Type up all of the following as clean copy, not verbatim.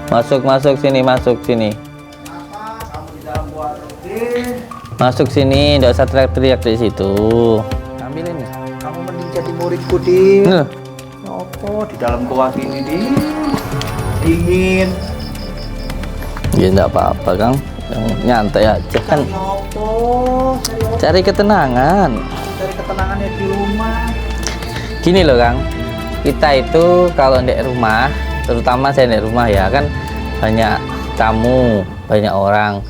Masuk sini, masuk sini. Apa? Kamu di dalam warung, Din? Masuk sini, enggak usah teriak-teriak di situ. Ambil ini. Kamu mending jadi muridku, Din. Nah, Apa di dalam gua ini, Din? Dingin. ya enggak apa-apa, Kang. Yang nyantai aja kan. Cari apa? Cari ketenangan. Cari ketenangannya di rumah. Gini loh, Kang. Kita itu kalau di rumah, terutama saya di rumah ya kan banyak tamu, banyak orang.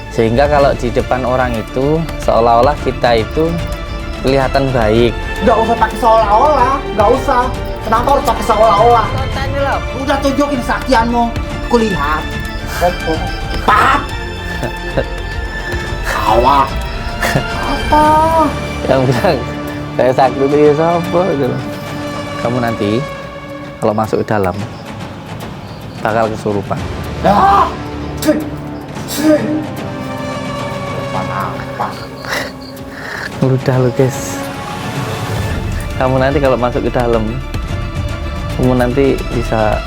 Sehingga kalau di depan orang itu seolah-olah kita itu kelihatan baik. Nggak usah pakai seolah-olah, nggak usah. Kenapa harus pakai seolah-olah? Tanya lah. Udah tunjukin kesaktianmu. Kulihat. Opo. Cepat. Kalah. Apa? Yang bilang saya sakti itu ya siapa gitu. Kamu nanti kalau masuk ke dalam bakal kesurupan. Ah! Apa? Udah lo guys. Kamu nanti kalau masuk ke dalam, kamu nanti bisa.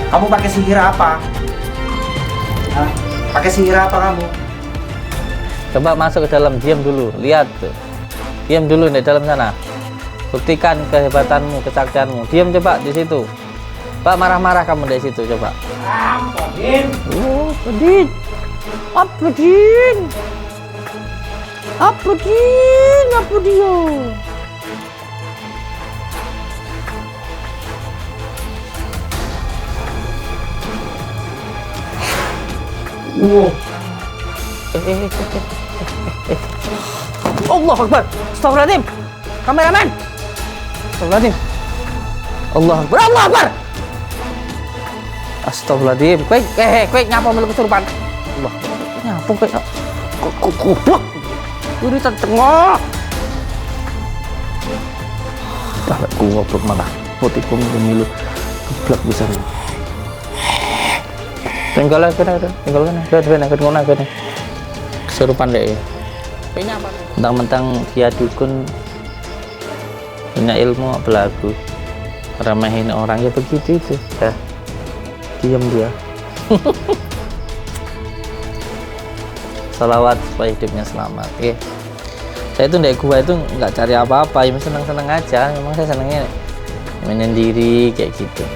Kamu pakai sihir apa? Hah? Pakai sihir apa kamu? Coba masuk ke dalam, diam dulu, lihat tuh. Diam dulu di dalam sana. Buktikan kehebatanmu, kesaktianmu. Diam coba di situ. Pak, marah-marah kamu di situ coba. Din. Pedin. Apa Din? Apa Din? Apa dia? Wow. Allah Akbar. Astagfirullahaladzim. Kameramen. Astagfirullahaladzim. Allah Akbar. Allah Akbar. Astagfirullahaladzim. Kue ngapa melu kesurupan? Allah. Ngapa kue? Goblok. Uri tengok. Dah ku goblok malah. Potiku milu goblok bisa. Tinggal kesurupan deh. Mentang-mentang dia dukun punya ilmu belagu, remehin orang ya begitu itu. Diam dia. Salawat supaya hidupnya selamat. Oke. Saya itu dari gua itu nggak cari apa-apa, ya seneng-seneng aja. Memang saya senengnya menyendiri kayak gitu.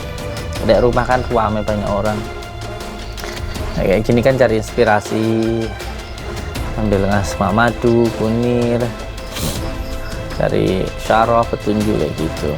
Di rumah kan ramai banyak orang. Nah, kayak gini kan cari inspirasi, ambil ngasma madu, kunir, cari syarah, petunjuk kayak gitu.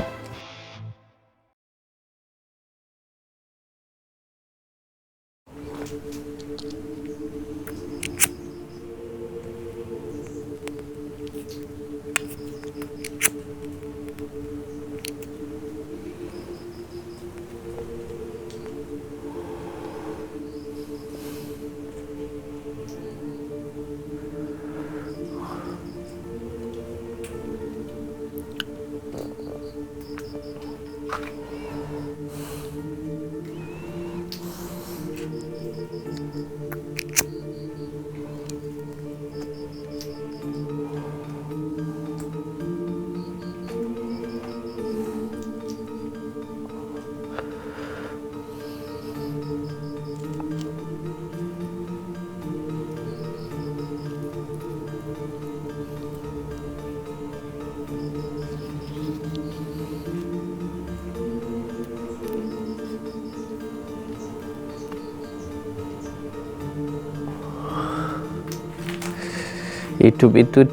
Hidup itu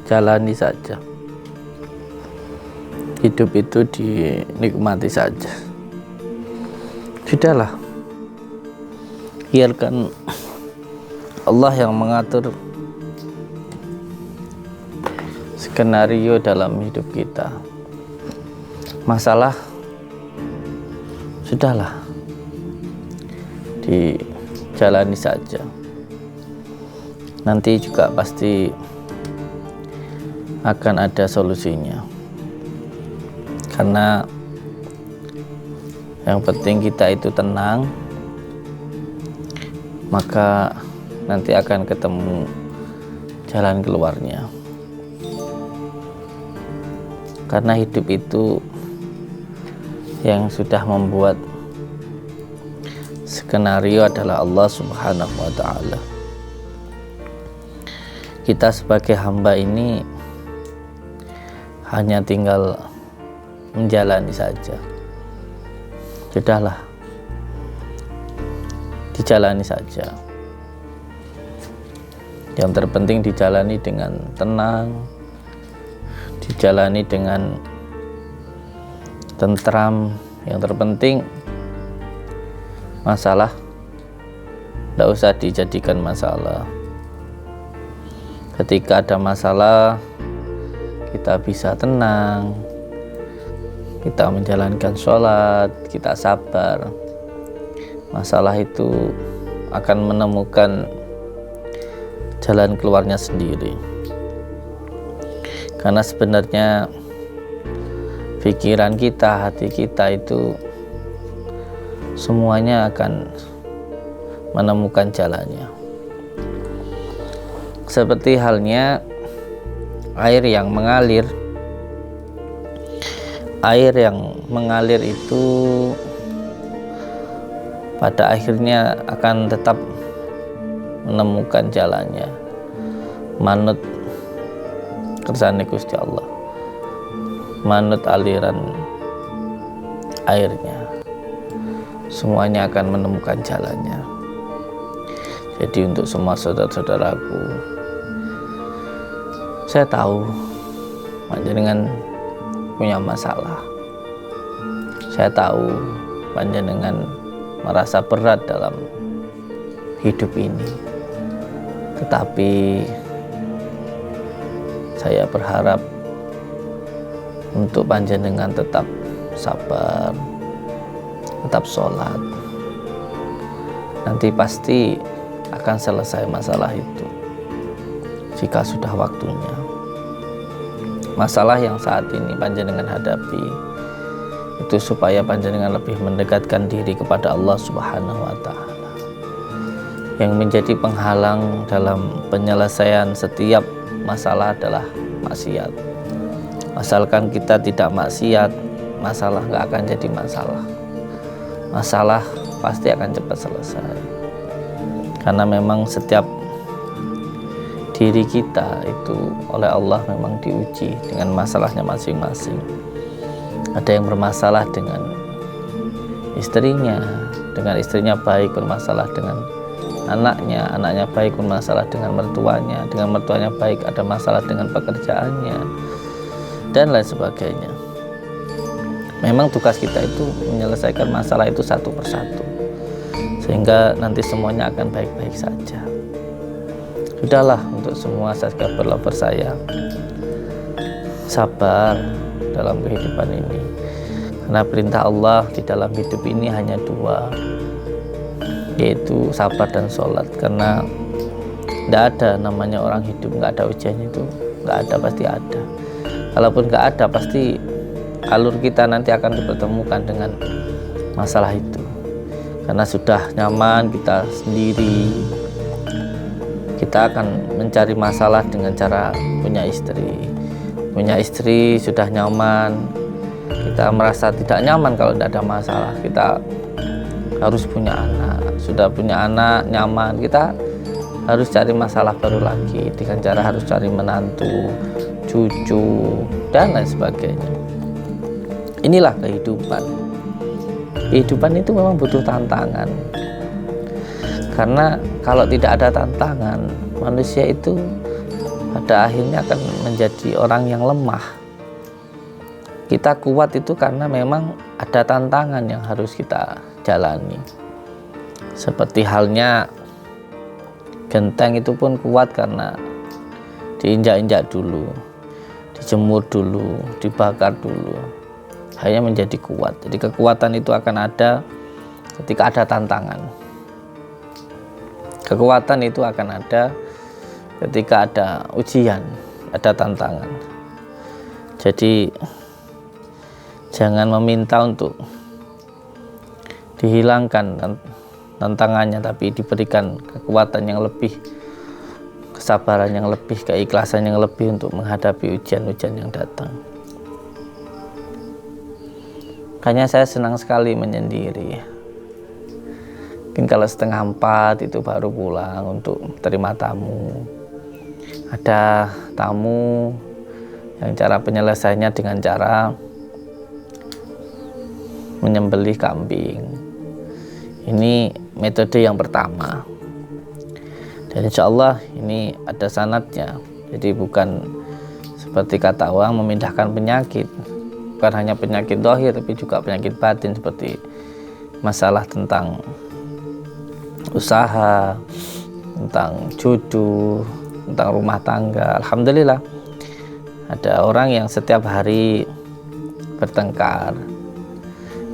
dijalani saja. Hidup itu dinikmati saja. Sudahlah. Biarkan Allah yang mengatur skenario dalam hidup kita. Masalah sudahlah. Dijalani saja. Nanti juga pasti akan ada solusinya, karena yang penting kita itu tenang, maka nanti akan ketemu jalan keluarnya. Karena hidup itu yang sudah membuat skenario adalah Allah Subhanahu wa Ta'ala. Kita sebagai hamba ini hanya tinggal menjalani saja. Sudahlah, dijalani saja. Yang terpenting dijalani dengan tenang, dijalani dengan tentram. Yang terpenting masalah tidak usah dijadikan masalah. Ketika ada masalah, kita bisa tenang, kita menjalankan sholat, kita sabar. Masalah itu akan menemukan jalan keluarnya sendiri. Karena sebenarnya pikiran kita, hati kita itu semuanya akan menemukan jalannya. Seperti halnya air yang mengalir. Air yang mengalir itu pada akhirnya akan tetap menemukan jalannya, manut kersane Gusti Allah, manut aliran airnya, semuanya akan menemukan jalannya. Jadi untuk semua saudara-saudaraku, saya tahu panjenengan punya masalah. Saya tahu panjenengan merasa berat dalam hidup ini. Tetapi saya berharap untuk panjenengan tetap sabar, tetap sholat. Nanti pasti akan selesai masalah itu jika sudah waktunya. Masalah yang saat ini panjenengan hadapi itu supaya panjenengan lebih mendekatkan diri kepada Allah Subhanahu wa Ta'ala. Yang menjadi penghalang dalam penyelesaian setiap masalah adalah maksiat. Asalkan kita tidak maksiat, masalah nggak akan jadi masalah. Masalah pasti akan cepat selesai. Karena memang setiap diri kita itu oleh Allah memang diuji dengan masalahnya masing-masing. Ada yang bermasalah dengan istrinya, dengan istrinya baik, bermasalah dengan anaknya, anaknya baik, bermasalah dengan mertuanya baik, ada masalah dengan pekerjaannya, dan lain sebagainya. Memang tugas kita itu menyelesaikan masalah itu satu persatu, sehingga nanti semuanya akan baik-baik saja. Sudahlah, untuk semua subscriber saya, sabar dalam kehidupan ini. Karena perintah Allah di dalam hidup ini hanya dua, yaitu sabar dan sholat. Karena tidak ada namanya orang hidup nggak ada ujiannya, itu nggak ada, pasti ada. Kalaupun nggak ada, pasti alur kita nanti akan dipertemukan dengan masalah itu. Karena sudah nyaman kita sendiri, kita akan mencari masalah dengan cara punya istri. Punya istri sudah nyaman, kita merasa tidak nyaman kalau tidak ada masalah. Kita harus punya anak, sudah punya anak nyaman, kita harus cari masalah baru lagi dengan cara harus cari menantu, cucu, dan lain sebagainya. Inilah kehidupan. Kehidupan itu memang butuh tantangan. Karena kalau tidak ada tantangan, manusia itu pada akhirnya akan menjadi orang yang lemah. Kita kuat itu karena memang ada tantangan yang harus kita jalani. Seperti halnya genteng itu pun kuat karena diinjak-injak dulu, dijemur dulu, dibakar dulu, akhirnya menjadi kuat. Jadi kekuatan itu akan ada ketika ada tantangan. Kekuatan itu akan ada ketika ada ujian, ada tantangan. Jadi jangan meminta untuk dihilangkan tantangannya, tapi diberikan kekuatan yang lebih, kesabaran yang lebih, keikhlasan yang lebih untuk menghadapi ujian-ujian yang datang. Makanya saya senang sekali menyendiri. Mungkin kalau setengah 4 itu baru pulang untuk terima tamu. Ada tamu yang cara penyelesaiannya dengan cara menyembelih kambing. Ini metode yang pertama. Dan insya Allah ini ada sanadnya. Jadi bukan seperti kata orang memindahkan penyakit. Bukan hanya penyakit zahir, tapi juga penyakit batin seperti masalah tentang usaha, tentang jodoh, tentang rumah tangga. Alhamdulillah ada orang yang setiap hari bertengkar.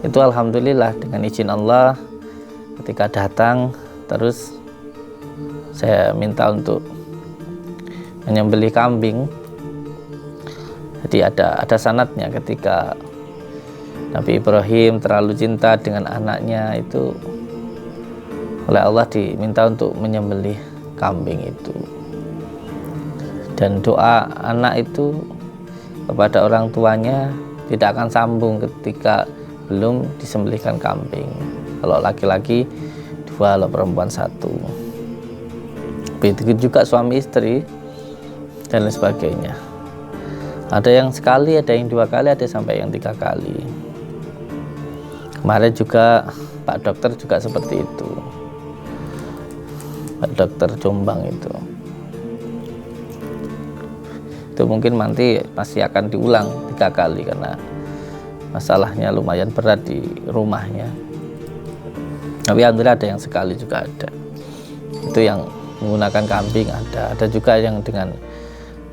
Itu alhamdulillah dengan izin Allah, ketika datang terus saya minta untuk menyembelih kambing. Jadi ada sanadnya ketika Nabi Ibrahim terlalu cinta dengan anaknya, itu oleh Allah diminta untuk menyembelih kambing itu. Dan doa anak itu kepada orang tuanya tidak akan sambung ketika belum disembelihkan kambing. Kalau laki-laki 2, kalau perempuan 1. Begitu juga suami istri dan lain sebagainya. Ada yang sekali, ada yang 2 kali, ada sampai yang 3 kali. Kemarin juga Pak Dokter juga seperti itu. Pak Dokter Jombang itu mungkin nanti masih akan diulang 3 kali karena masalahnya lumayan berat di rumahnya. Tapi alhamdulillah ada yang sekali juga ada. Itu yang menggunakan kambing ada juga yang dengan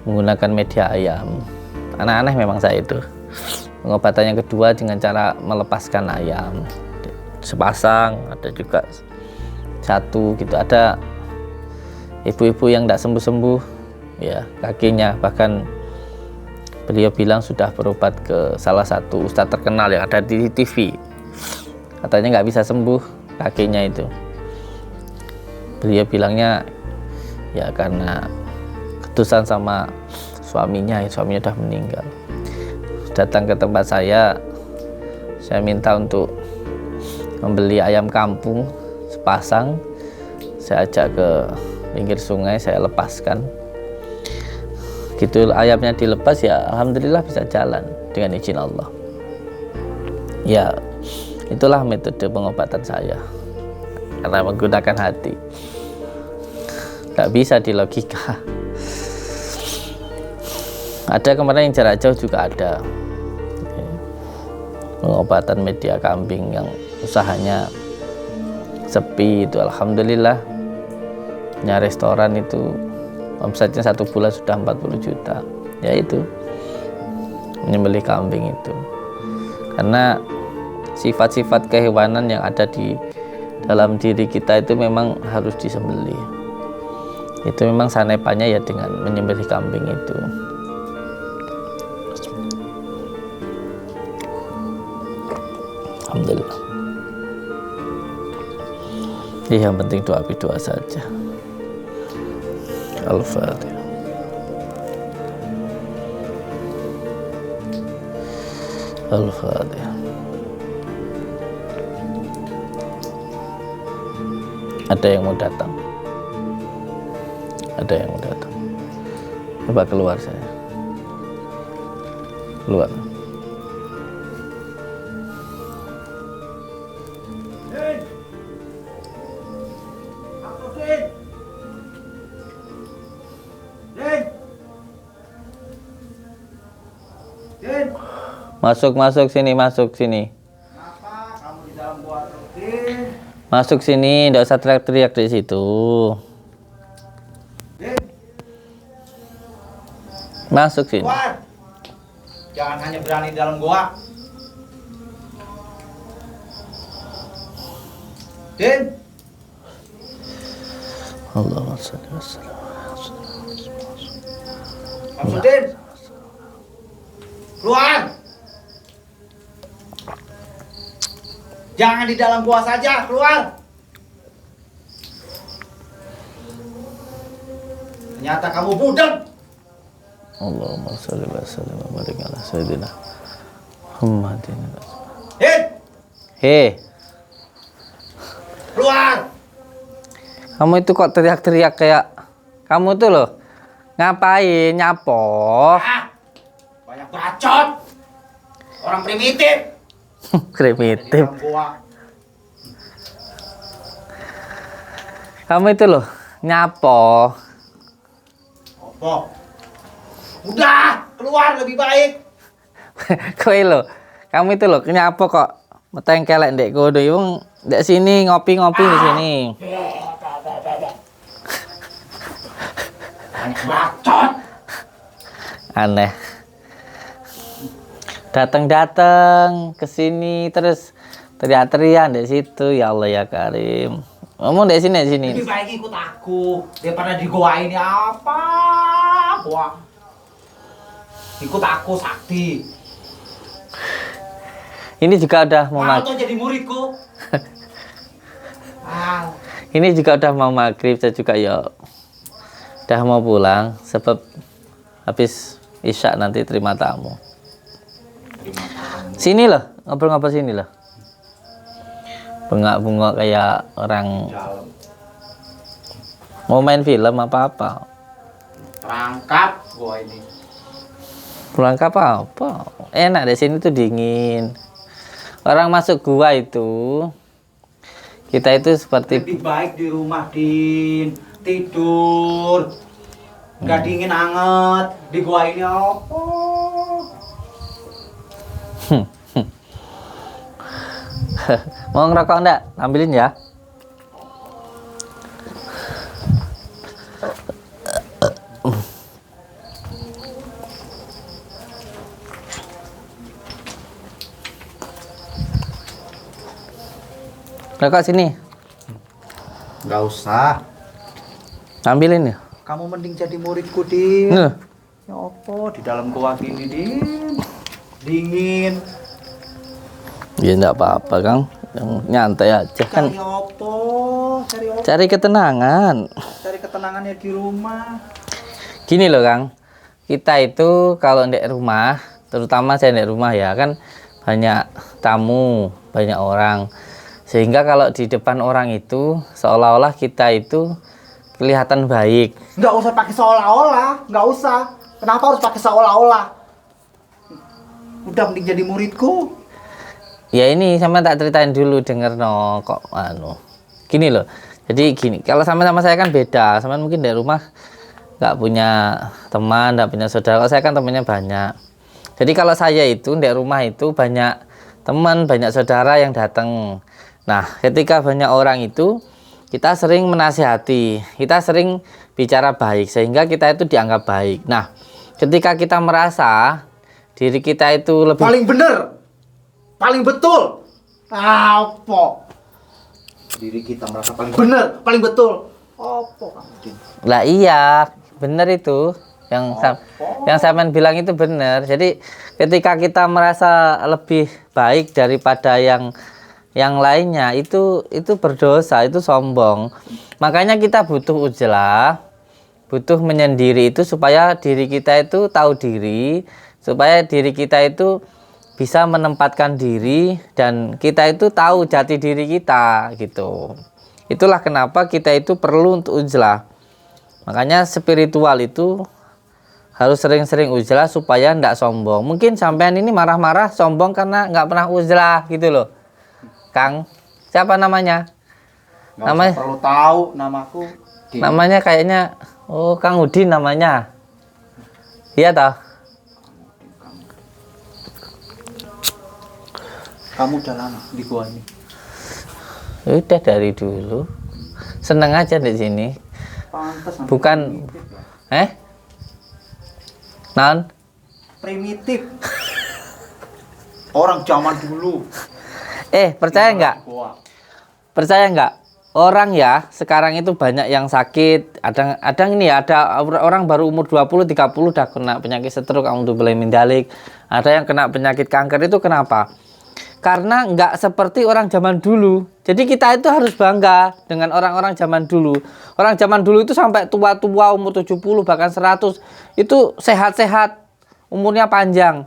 menggunakan media ayam. Aneh-aneh memang saya itu. Pengobatan yang kedua dengan cara melepaskan ayam sepasang, ada juga 1 gitu. Ada ibu-ibu yang tidak sembuh-sembuh ya kakinya, bahkan beliau bilang sudah berobat ke salah satu ustadz terkenal yang ada di TV, katanya nggak bisa sembuh kakinya itu. Beliau bilangnya ya karena ketusan sama suaminya sudah meninggal. Datang ke tempat saya minta untuk membeli ayam kampung sepasang, saya ajak ke pinggir sungai, saya lepaskan. Gitu ayamnya dilepas ya alhamdulillah bisa jalan dengan izin Allah. Ya itulah metode pengobatan saya karena menggunakan hati, nggak bisa di logika. Ada kemarin yang jarak jauh juga ada pengobatan media kambing yang usahanya sepi itu alhamdulillah. Punya restoran itu omsetnya 1 bulan sudah 40 juta. Ya itu menyembelih kambing itu karena sifat-sifat kehewanan yang ada di dalam diri kita itu memang harus disembelih. Itu memang sanepannya ya dengan menyembelih kambing itu. Alhamdulillah. Yang penting doa saja. Al-Fatihah. Al-Fatihah. Ada yang mau datang. Coba keluar saya. Keluar. Masuk sini. Kenapa kamu di dalam gua terus? Masuk sini, enggak usah teriak-teriak di situ. Masuk sini. Keluar. Jangan hanya berani di dalam gua. Din. Allahumma shalli wa sallim. Maksudin. Keluar. Jangan di dalam gua saja, keluar. Ternyata kamu budak. Allahumma shalli wa sallim wa barik ala sayyidina Muhammadin. Hei. Keluar! Kamu itu kok teriak-teriak kayak kamu tuh loh. Ngapain nyapo? Ah, banyak bacot. Orang primitif. Di Primitif. dalam gua. Kamu itu loh nyapo. Apa? Udah, keluar lebih baik. Kowe lo. Kamu itu loh nyapo kok meteng kelek ndek kono wong ndek sini ngopi-ngopi di sini. Banyak bacot. Aneh. Datang-datang ke sini terus teriak-teriak di situ, ya Allah ya Karim. Ngomong di sini. Lebih baik ikut aku daripada di goa ini apa? Goa. Ikut aku Sakti. Ini juga udah mau Mau tuh jadi muridku. Ah, Ini juga udah mau maghrib, saya juga ya udah mau pulang sebab habis isya nanti terima tamu. terima kasih. Sini loh, ngobrol-ngobrol sini loh. Bengak-bengok kayak orang Dalam. mau main film apa-apa. Terangkap goa ini. Pulang ke apa? Enak di sini tuh dingin. Orang masuk gua itu kita itu seperti Lebih baik di rumah Din, tidur. Nggak dingin anget di gua ini apa? mau ngerokok enggak? Ambilin ya. Rokok sini. Nggak usah. Ambilin ya. Kamu mending jadi muridku Din. Nih. Ya apa di dalam gua gini Din? Dingin. Ya enggak apa-apa, Kang. Yang nyantai aja kan. Cari apa? Cari apa? Cari ketenangan. Cari ketenangannya di rumah. Gini loh, Kang. Kita itu kalau di rumah, terutama saya di rumah ya, kan banyak tamu, banyak orang. Sehingga kalau di depan orang itu seolah-olah kita itu kelihatan baik. Nggak usah pakai seolah-olah, nggak usah. Kenapa harus pakai seolah-olah? Udah mending jadi muridku. Ya ini sama tak ceritain dulu, denger no kok anu. Gini loh. Jadi gini, kalau sama-sama saya kan beda. Sama mungkin di rumah nggak punya teman, nggak punya saudara. Kalau saya kan temannya banyak. Jadi kalau saya itu di rumah itu banyak teman, banyak saudara yang datang. Nah, ketika banyak orang itu kita sering menasihati, kita sering bicara baik sehingga kita itu dianggap baik. Nah, ketika kita merasa diri kita itu lebih Paling bener, paling betul. Apa? Diri kita merasa paling bener, paling betul. Apa kamu Din? lah iya, benar itu yang Saman bilang itu benar. Jadi ketika kita merasa lebih baik daripada yang lainnya itu berdosa, itu sombong. Makanya kita butuh ujlah, butuh menyendiri itu supaya diri kita itu tahu diri, supaya diri kita itu bisa menempatkan diri dan kita itu tahu jati diri kita gitu. Itulah kenapa kita itu perlu untuk ujlah. Makanya spiritual itu harus sering-sering ujlah supaya ndak sombong. Mungkin sampean ini marah-marah sombong karena nggak pernah ujlah gitu loh. Kang, siapa namanya? Nggak Namanya? usah perlu tahu namaku. Din. Namanya kayaknya, oh Kang Udin namanya. Iya toh? Kamu udah lama di gua ini. Udah dari dulu. Seneng aja di sini. Pantes. sampai Bukan, primitif ya. Non? Primitif. Orang zaman dulu. Percaya nggak? Gua. Percaya nggak? Orang ya sekarang itu banyak yang sakit. Ada ini ya, ada orang baru umur 20 30 udah kena penyakit stroke, auzubillahi min dzalik. Ada yang kena penyakit kanker. Itu kenapa? Karena nggak seperti orang zaman dulu. Jadi kita itu harus bangga dengan orang-orang zaman dulu. Orang zaman dulu itu sampai tua-tua umur 70 bahkan 100 itu sehat-sehat, umurnya panjang.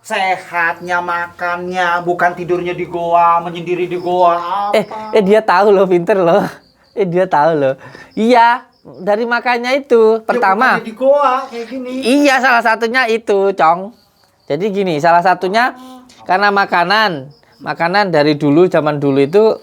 Sehatnya makannya, bukan tidurnya di goa, menyendiri di goa. Apa? Dia tahu loh, pinter loh. Dia tahu loh. Iya, dari makannya itu. Pertama, bukannya di goa kayak gini. iya, salah satunya itu, Cong. Jadi gini, salah satunya karena makanan dari dulu, zaman dulu itu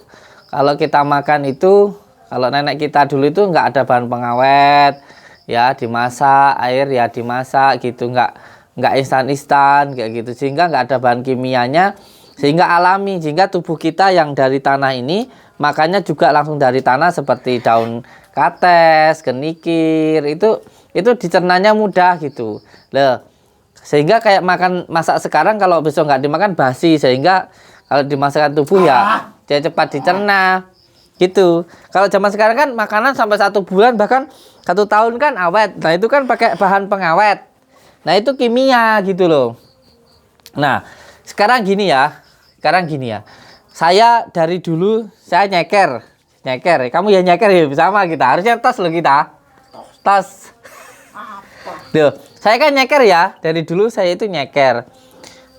kalau kita makan itu, kalau nenek kita dulu itu nggak ada bahan pengawet, ya dimasak, air ya dimasak gitu, nggak instan kayak gitu, sehingga nggak ada bahan kimianya, sehingga alami, sehingga tubuh kita yang dari tanah ini makannya juga langsung dari tanah seperti daun kates, kenikir, itu dicernanya mudah gitu. Loh, sehingga kayak masak sekarang kalau besok nggak dimakan basi, sehingga kalau dimasakkan tubuh ya dia cepat dicerna gitu. Kalau zaman sekarang kan makanan sampai 1 bulan bahkan 1 tahun kan awet. Nah itu kan pakai bahan pengawet. Nah itu kimia gitu loh. Nah sekarang gini ya. Saya dari dulu saya nyeker. Kamu ya nyeker ya, sama kita. Harusnya tos loh kita. Tos. Duh, saya kan nyeker ya. Dari dulu saya itu nyeker.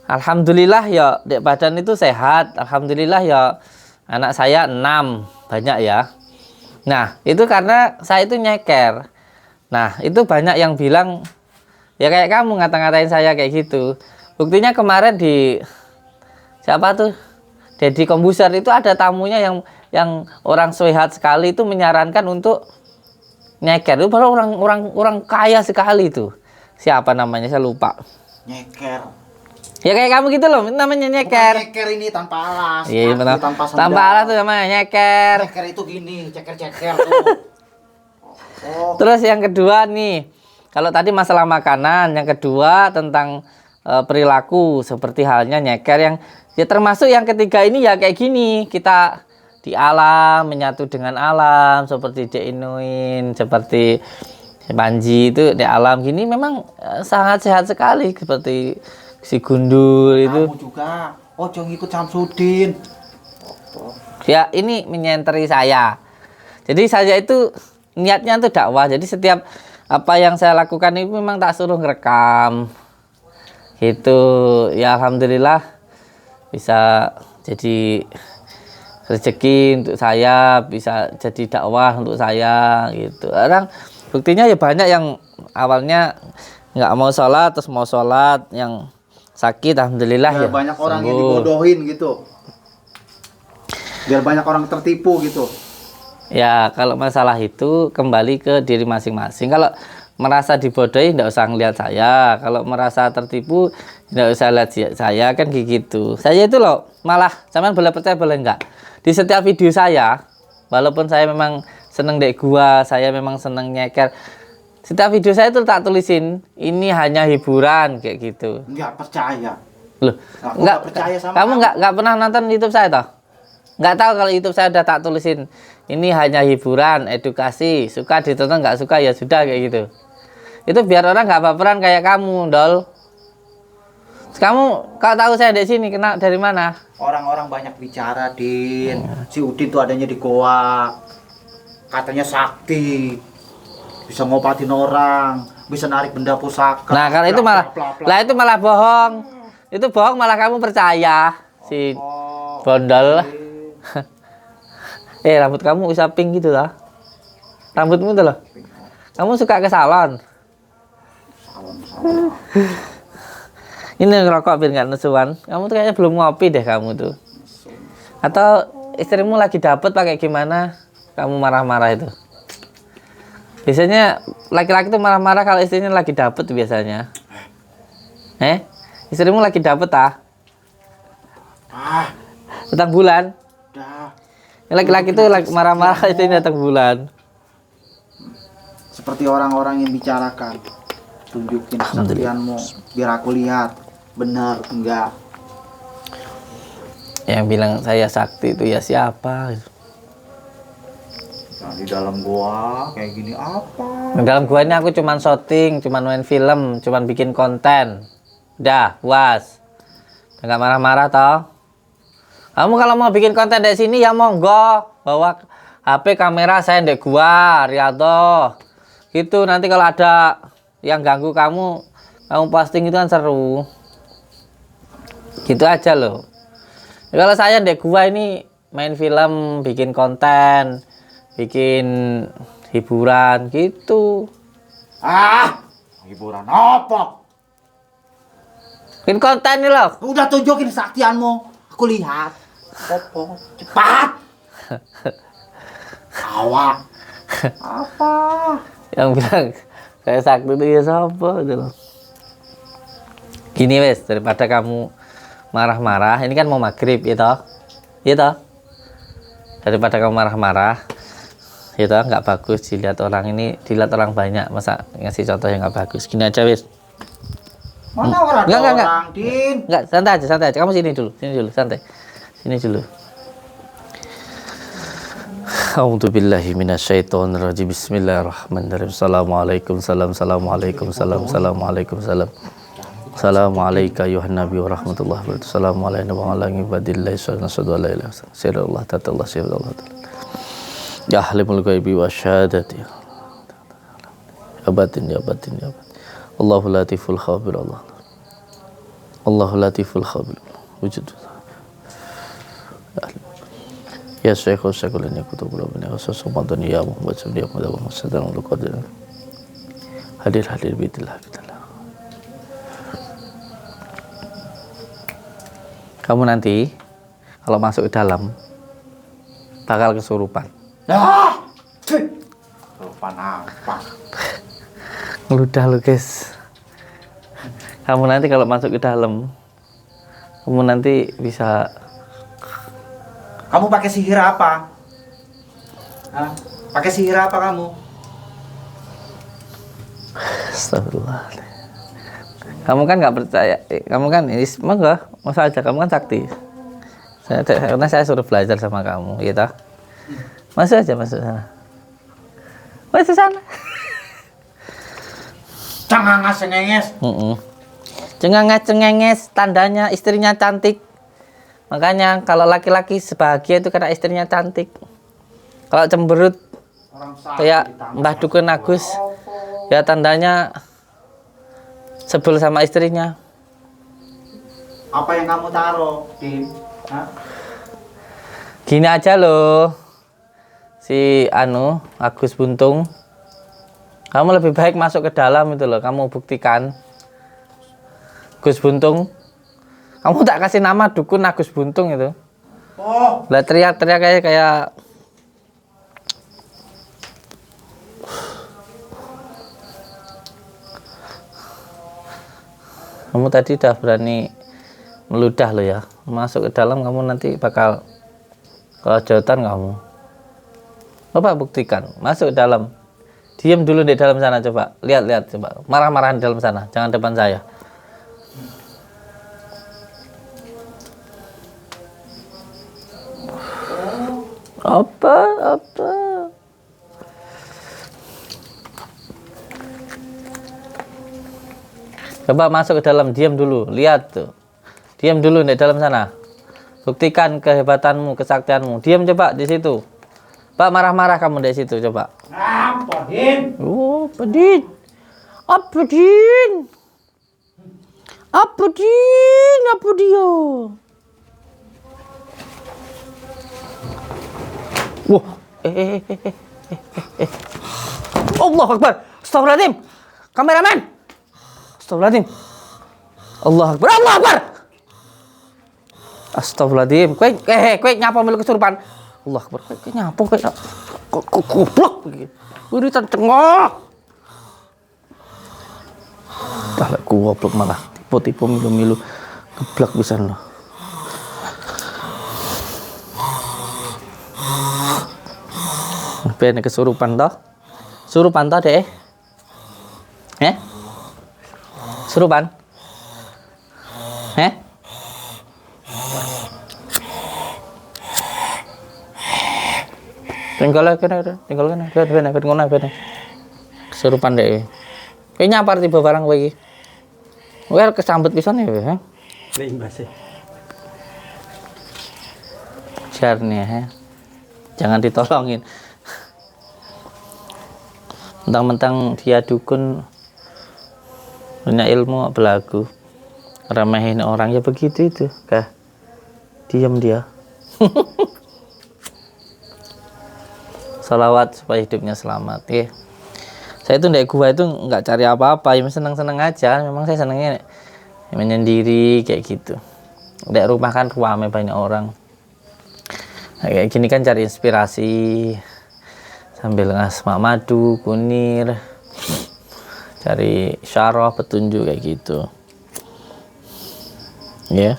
Alhamdulillah ya, dek badan itu sehat. Alhamdulillah ya, anak saya 6, banyak ya. Nah, itu karena saya itu nyeker. Nah, itu banyak yang bilang, ya kayak kamu ngata-ngatain saya kayak gitu. Buktinya kemarin di siapa tuh? Deddy Kombuser itu ada tamunya yang orang sehat sekali itu menyarankan untuk nyeker. Itu baru orang kaya sekali itu. Siapa namanya saya lupa. Nyeker. Ya kayak kamu gitu loh, namanya nyeker. Bukan nyeker ini tanpa alas. Iya, benar. Tanpa sendal. Tanpa alas tuh namanya nyeker. Nyeker itu gini, ceker-ceker tuh. Oh. Terus yang kedua nih, kalau tadi masalah makanan, yang kedua tentang perilaku, seperti halnya nyeker yang ya termasuk yang ketiga ini ya kayak gini, kita di alam, menyatu dengan alam, seperti Dek Inuin, seperti Panji itu di alam gini memang sangat sehat sekali, seperti si Gundul itu. Kamu juga, jangan ikut Samsudin. Ya ini menyenteri saya. Jadi saya itu niatnya tuh dakwah. Jadi setiap apa yang saya lakukan itu memang tak suruh ngerekam. Gitu. Ya alhamdulillah bisa jadi rezeki untuk saya, bisa jadi dakwah untuk saya gitu. Orang buktinya ya banyak yang awalnya nggak mau sholat terus mau sholat, yang sakit alhamdulillah ya banyak orang sembuh. yang dibodohin gitu, biar banyak orang tertipu gitu. Ya kalau masalah itu kembali ke diri masing-masing. Kalau merasa dibodohi nggak usah ngeliat saya, kalau merasa tertipu nggak usah lihat saya, kan gitu. Saya itu loh malah zaman boleh percaya boleh enggak, di setiap video saya, walaupun saya memang seneng dek gua, saya memang seneng nyeker, setiap video saya itu tak tulisin ini hanya hiburan kayak gitu. Nggak percaya. Loh, nggak percaya sama kamu nggak pernah nonton YouTube saya toh? Nggak tahu kalau YouTube saya udah tak tulisin ini hanya hiburan, edukasi, suka ditonton, nggak suka ya sudah kayak gitu. Itu biar orang nggak baperan kayak kamu, Dol. Kamu kalau tahu saya di sini kena dari mana? Orang-orang banyak bicara, Din. Si Udin tuh adanya di goa. Katanya sakti. Bisa ngobatin orang, bisa narik benda pusaka. Nah, kalau itu malah itu malah bohong. Itu bohong malah kamu percaya. Si bondol. Rambut kamu bisa pink gitu lah. Rambutmu tuh loh. Kamu suka ke salon? Ini ngerokok biar nggak nesuan. Kamu tuh kayaknya belum ngopi deh kamu tuh. Atau istrimu lagi dapet pakai gimana? Kamu marah-marah itu. Biasanya laki-laki tuh marah-marah kalau istrinya lagi dapet biasanya. Istrimu lagi dapet datang bulan. Laki-laki tuh marah-marah istrinya datang bulan. Seperti orang-orang yang bicarakan. Tunjukin kesaktianmu biar aku lihat benar enggak. Yang bilang saya sakti itu ya siapa? Nah, di dalam gua kayak gini apa? Di dalam gua ini aku cuman syuting, cuman main film, cuman bikin konten. Udah, puas. Enggak marah-marah toh. Kamu kalau mau bikin konten dari sini ya monggo, bawa HP kamera saya di gua, Riyadhah. Gitu nanti kalau ada yang ganggu kamu posting itu kan seru. Gitu aja loh. Kalau saya di gua ini main film, bikin konten, bikin hiburan gitu. Hiburan apa? Bikin konten nih loh. Udah tunjukin kesaktianmu. Aku lihat. Apa? Cepat. Awak. Apa? Yang bilang kayak sakti itu ya siapa gitu loh. Gini wes, daripada kamu marah-marah, ini kan mau maghrib ya toh? Ya toh? Daripada kamu marah-marah, ya toh nggak bagus dilihat orang ini, dilihat orang banyak, masa ngasih contoh yang nggak bagus. Gini aja wes. Mana orang orang, Din? Enggak, santai aja. Kamu sini dulu, santai. Sini dulu. A'udzubillahi minasyaitonirrajim. Bismillahirrahmanirrahim. Assalamualaikum assalamualaikum. Assalamualaikum ayuhan nabi wa rahmatullahi wa barakatuh. Assalamualaikum warahmatullahi wabarakatuh. Sirrullah tatallah sirrullah. Ya ahlimul ghaibi wa syahadati. Ya batin. Allahu latiful khabir Allah. Allahu latiful khabir. Wujud. Ya Syekh Syekul ini kutub ulama wa sasumadan ya Muhammad sallallahu alaihi wasallam. Hadir bitillah. Kamu nanti kalau masuk ke dalam bakal kesurupan. Kesurupan apa? Ngeludah lu guys. Kamu nanti kalau masuk ke dalam, kamu nanti bisa. Kamu pakai sihir apa? Hah? Pakai sihir apa kamu? Astagfirullah. Kamu kan nggak percaya. Kamu kan ini masa aja. Kamu kan sakti. Karena saya suruh belajar sama kamu, gitu. Masuk sana. Masuk sana. Cengenges, tandanya istrinya cantik. Makanya kalau laki-laki sebahagia itu karena istrinya cantik. Kalau cemberut kayak Mbah Dukun Agus, ya tandanya sebel sama istrinya. Apa yang kamu taruh, Din? Hah? Gini aja loh, si Agus Buntung. Kamu lebih baik masuk ke dalam itu loh. Kamu buktikan, Gus Buntung. Kamu tak kasih nama Dukun Agus Buntung itu. Oh. Lah teriak-teriak kayak kamu tadi udah berani meludah lo ya. Masuk ke dalam kamu nanti bakal kejotan kamu. Coba buktikan, masuk ke dalam. Diam dulu di dalam sana coba. Lihat coba. Marah-marahan di dalam sana, jangan depan saya. Apa? Coba masuk ke dalam, diam dulu, lihat tuh. Diam dulu di dalam sana. Buktikan kehebatanmu, kesaktianmu. Diam coba di situ. Pak, marah-marah kamu di situ coba. Apa, Din? Oh, Pedin. Apa Din? Apa dia? Wah, Allah Akbar. Astagfirullahaladzim. Kameramen. Astagfirullahaladzim. Allah Akbar. Astagfirullahaladzim. Kowe nyapa melu kesurupan. Allah Akbar. Kowe nyapa kowe goblok iki. Uritan cengok. Tah lek goblok malah tipu-tipu milu-milu geblak pisan loh. Ben kesurupan toh? Surupan toh, Dek? Surupan? Tinggal kene. Kesurupan Dek. Kowe nyapar tiba barang kowe iki. Kowe kesambet pisan ya, Mbase. Jarnya, jangan ditolongin. Mentang-mentang dia dukun, punya ilmu belagu. remehin orang ya begitu itu, kah? Diam dia. Salawat supaya hidupnya selamat ya. Saya itu dari gua itu nggak cari apa-apa, ya seneng-seneng aja. Memang saya senengnya menyendiri kayak gitu. Dari rumah kan ramai banyak orang. Nah, kayak gini kan cari inspirasi sambil ngasmak madu, kunir, cari syarah, petunjuk kayak gitu. Ya.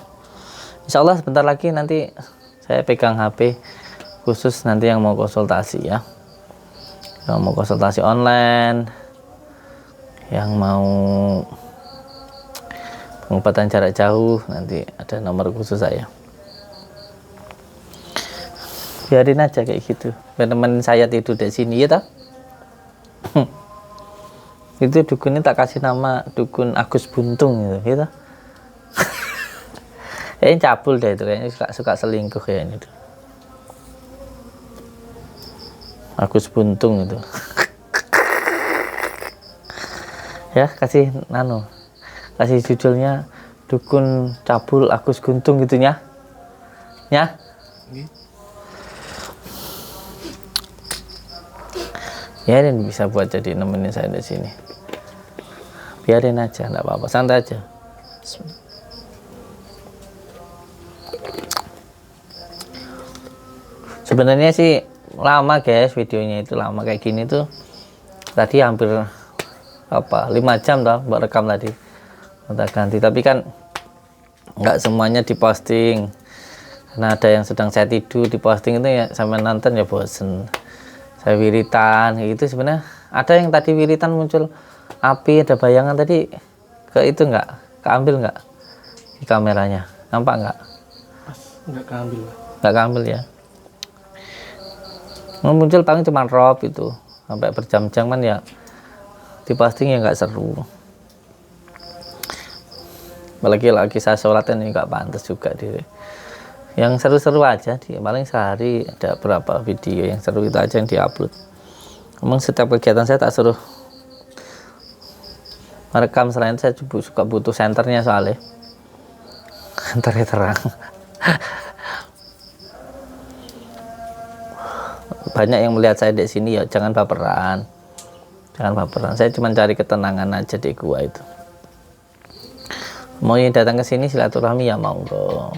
Insya Allah sebentar lagi nanti saya pegang HP khusus nanti yang mau konsultasi ya. Yang mau konsultasi online, yang mau pengobatan jarak jauh, nanti ada nomor khusus saya. Biarin aja kayak gitu. Teman saya tidur di sini ya toh. Itu dukunnya tak kasih nama dukun Agus Buntung gitu, ya toh. Kayaknya cabul deh itu, kayaknya suka selingkuh kayaknya itu. Agus Buntung itu. Ya kasih kasih judulnya dukun cabul Agus Guntung gitunya ya. Ya ini bisa buat jadi nemenin saya di sini. Biarin aja, enggak apa-apa, santai aja. Sebenarnya sih lama guys, videonya itu lama kayak gini tuh. Tadi hampir 5 jam dah buat rekam tadi. Kita ganti, tapi kan nggak semuanya diposting. Karena ada yang sedang saya tidur diposting itu ya sampai nonton ya bosen. Saya wiritan gitu sebenarnya. Ada yang tadi wiritan muncul api, ada bayangan tadi ke itu keambil nggak di kameranya, nampak nggak? Nggak keambil. Nggak keambil ya. Muncul paling cuma rob itu sampai berjam-jam kan ya, diposting ya nggak seru. Apalagi lagi saya sholat ini nggak pantas juga diri. Yang seru-seru aja paling sehari ada berapa video yang seru itu aja yang diupload. Memang setiap kegiatan saya tak suruh merekam, selain saya juga suka butuh senternya soalnya senternya terang. Banyak yang melihat saya di sini ya jangan baperan, saya cuma cari ketenangan aja di gua itu. Mau yang datang ke sini silaturahmi ya monggo.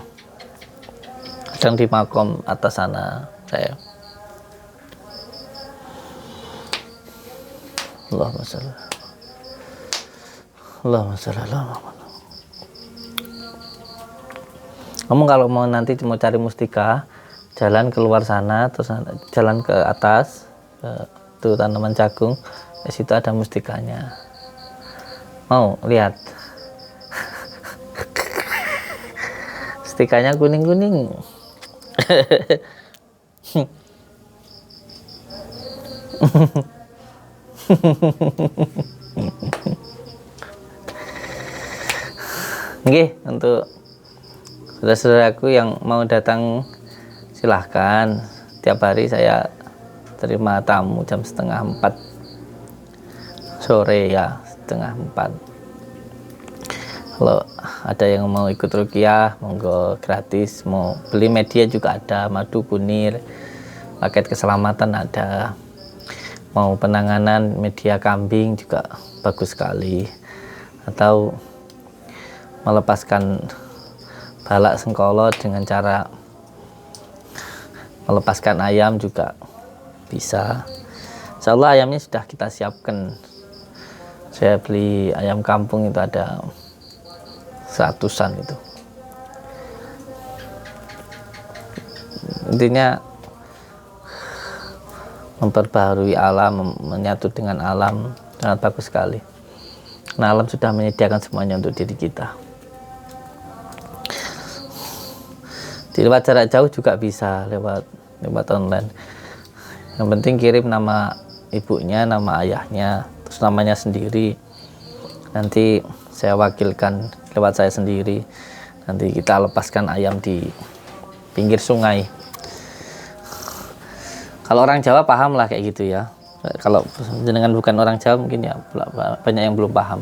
Kadang di makom atas sana saya. Allahumma sholli. Allahumma sholli ala Muhammad. Kamu kalau mau nanti mau cari mustika, jalan keluar sana, terus jalan ke atas, ke tanaman jagung, di situ ada mustikanya. Mau lihat? Mustikanya kuning-kuning. Oke, untuk saudara-saudaraku yang mau datang silahkan. Tiap hari saya terima tamu jam 3:30 sore ya, 3:30. Kalau ada yang mau ikut ruqyah monggo gratis, mau beli media juga ada, madu kunir, paket keselamatan ada, mau penanganan media kambing juga bagus sekali, atau melepaskan balak sengkolot dengan cara melepaskan ayam juga bisa. Insyaallah ayamnya sudah kita siapkan. Saya beli ayam kampung itu ada 100-an itu. Intinya memperbaharui alam, menyatu dengan alam, sangat bagus sekali. Nah, alam sudah menyediakan semuanya untuk diri kita. Di lewat jarak jauh juga bisa, lewat online. Yang penting kirim nama ibunya, nama ayahnya, terus namanya sendiri. Nanti saya wakilkan lewat saya sendiri. Nanti kita lepaskan ayam di pinggir sungai. Kalau orang Jawa paham lah kayak gitu ya. Kalau jenengan bukan orang Jawa mungkin ya banyak yang belum paham.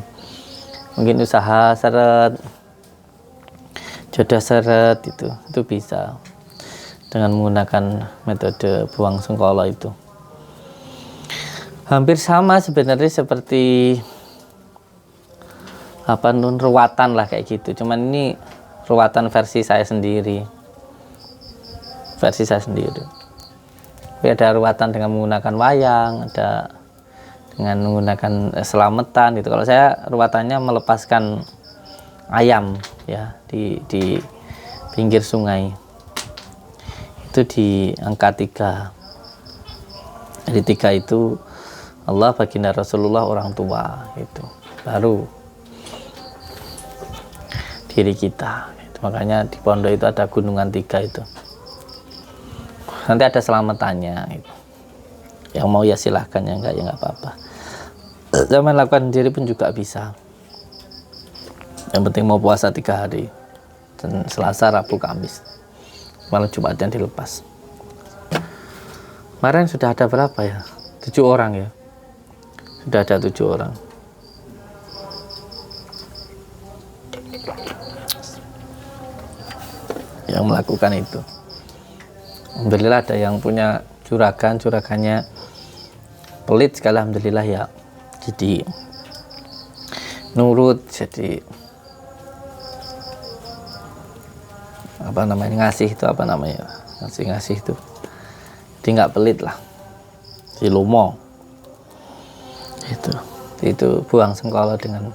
Mungkin usaha seret jodoh seret itu bisa dengan menggunakan metode buang sengkolo itu. Hampir sama sebenarnya seperti ruwatan lah kayak gitu, cuman ini ruwatan versi saya sendiri. Tapi ada ruwatan dengan menggunakan wayang, ada dengan menggunakan selamatan gitu. Kalau saya ruwatannya melepaskan ayam ya di pinggir sungai. Itu di angka 3. Jadi 3 itu Allah, baginda Rasulullah, orang tua itu. Baru diri kita. Itu makanya di pondok itu ada gunungan 3 itu. Nanti ada selamatannya gitu. Yang mau ya silahkan, yang enggak ya enggak apa-apa. Zaman lakukan sendiri pun juga bisa. Yang penting mau puasa 3 hari. Dan Selasa, Rabu, Kamis. Malam Jumat yang dilepas. Kemarin sudah ada berapa ya? 7 orang ya. Sudah ada 7 orang. Yang melakukan itu. Alhamdulillah ada yang punya juragannya pelit sekali, alhamdulillah ya. Jadi nurut, jadi ngasih itu jadi nggak pelit lah, si lomo itu buang sengkolo dengan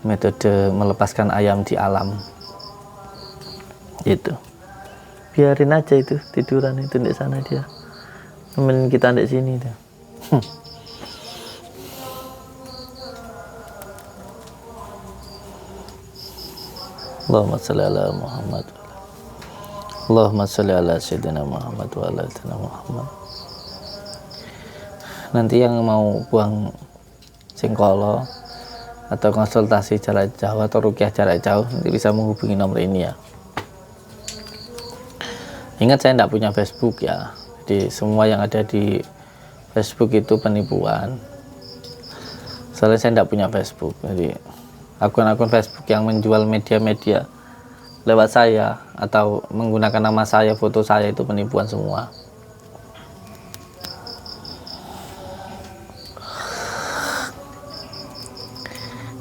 metode melepaskan ayam di alam. Itu biarin aja, itu tiduran itu di sana, dia temen kita di sini tuh. Allahumma sholli ala Muhammad, Allahumma sholli ala Sayyidina Muhammad wa ala Sayyidina Muhammad. Nanti yang mau buang sengkolo atau konsultasi jarak jauh atau ruqyah jarak jauh nanti bisa menghubungi nomor ini ya. Ingat, saya tidak punya Facebook ya, jadi semua yang ada di Facebook itu penipuan. Soalnya saya tidak punya Facebook, jadi akun-akun Facebook yang menjual media-media lewat saya atau menggunakan nama saya, foto saya, itu penipuan semua.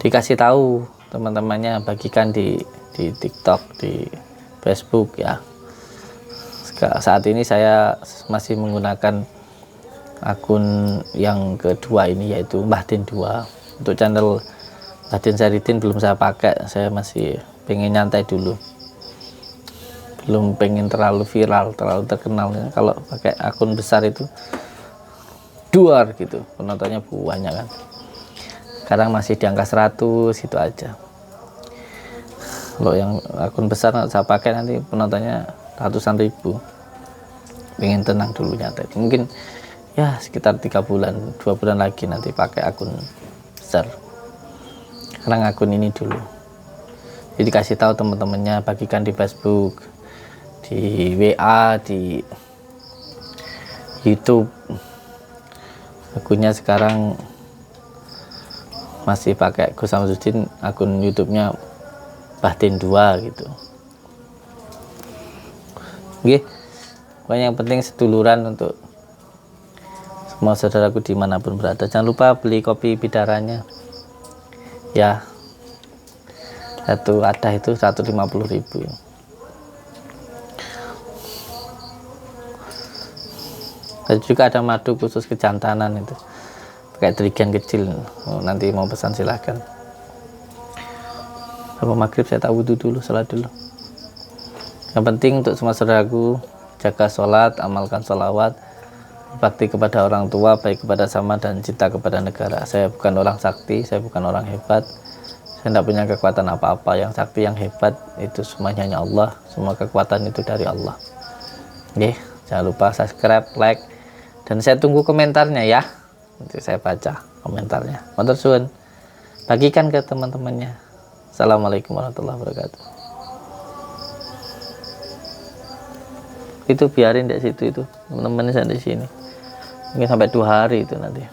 Dikasih tahu teman-temannya, bagikan di TikTok, di Facebook ya. Saat ini saya masih menggunakan akun yang kedua ini, yaitu Mbah Din 2. Untuk channel Mbah Din Saridin belum saya pakai, saya masih pengen nyantai dulu, belum pengen terlalu viral, terlalu terkenal. Kalau pakai akun besar itu duar gitu, penontonnya banyak kan. Sekarang masih di angka 100 itu aja. Kalau yang akun besar saya pakai nanti penontonnya ratusan ribu. Pengen tenang dulu, nyantai. Mungkin ya sekitar 3 bulan, 2 bulan lagi nanti pakai akun besar. Sekarang akun ini dulu. Jadi kasih tahu teman-temannya, bagikan di Facebook, di WA, di YouTube. Akunnya sekarang masih pakai Gus Samsudin, akun YouTube-nya Mbah Din 2 gitu. Oke, pokoknya yang penting seduluran untuk semua saudaraku dimanapun berada. Jangan lupa beli kopi bidaranya ya, satu adah itu 150.000 ya. Dan juga ada madu khusus kejantanan itu, pakai derigen kecil. Nanti mau pesan silahkan. Sama maghrib saya tak wudhu dulu, sholat dulu. Yang penting untuk semua saudaraku, jaga sholat, amalkan sholawat, bakti kepada orang tua, baik kepada sama dan cinta kepada negara. Saya bukan orang sakti, saya bukan orang hebat, saya tidak punya kekuatan apa-apa. Yang sakti, yang hebat itu semuanya hanya Allah. Semua kekuatan itu dari Allah. Oke, jangan lupa subscribe, like, dan saya tunggu komentarnya ya. Nanti saya baca komentarnya. Matur suwun. Bagikan ke teman-temannya. Assalamualaikum warahmatullahi wabarakatuh. Itu biarin di situ itu, teman-temannya di sini. Mungkin sampai 2 hari itu nanti.